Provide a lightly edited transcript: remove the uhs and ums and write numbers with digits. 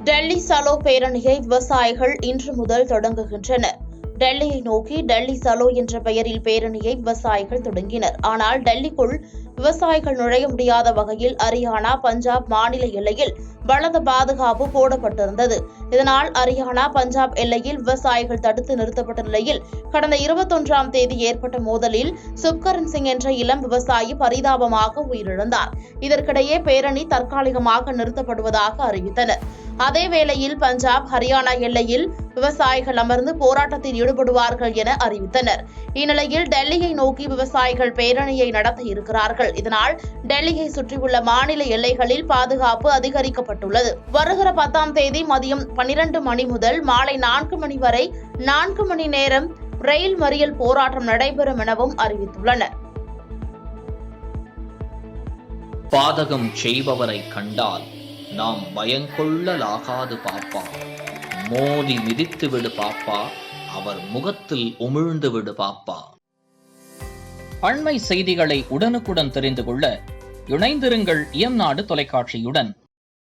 டெல்லி சலோ பேரணியை விவசாயிகள் இன்று முதல் தொடங்குகின்றனர். டெல்லியை நோக்கி டெல்லி சலோ என்ற பெயரில் பேரணியை விவசாயிகள் தொடங்கினர். ஆனால் டெல்லிக்குள் விவசாயிகள் நுழைய முடியாத வகையில் ஹரியானா, பஞ்சாப் மாநில எல்லையில் பலத்த பாதுகாப்பு போடப்பட்டிருந்தது. இதனால் ஹரியானா, பஞ்சாப் எல்லையில் விவசாயிகள் தடுத்து நிறுத்தப்பட்ட நிலையில் கடந்த 21ஆம் தேதி ஏற்பட்ட மோதலில் சுப்கரன் சிங் என்ற இளம் விவசாயி பரிதாபமாக உயிரிழந்தார். இதற்கிடையே பேரணி தற்காலிகமாக நிறுத்தப்படுவதாக அறிவித்தனர். அதேவேளையில் பஞ்சாப், ஹரியானா எல்லையில் விவசாயிகள் அமர்ந்து போராட்டத்தில் ஈடுபடுவார்கள் என அறிவித்தனர். இந்நிலையில் டெல்லியை நோக்கி விவசாயிகள் பேரணியை நடத்த இருக்கிறார்கள். இதனால் டெல்லியை சுற்றியுள்ள மாநில எல்லைகளில் பாதுகாப்பு அதிகரிக்கப்பட்டுள்ளது. வருகிற 10ஆம் தேதி மதியம் 12 மணி முதல் மாலை 4 மணி வரை 4 மணி நேரம் ரயில் மறியல் போராட்டம் நடைபெறும் எனவும் அறிவித்துள்ளனர். பாதகம் செய்பவரை கண்டால் நாம் பயங்கொள்ளலாகாது பாப்பா. மோதி மிதித்து விடு பாப்பா, அவர் முகத்தில் உமிழ்ந்து விடு பாப்பா. அண்மை செய்திகளை உடனுக்குடன் தெரிந்து கொள்ள இணைந்திருங்கள் இயம்நாடு தொலைக்காட்சியுடன்.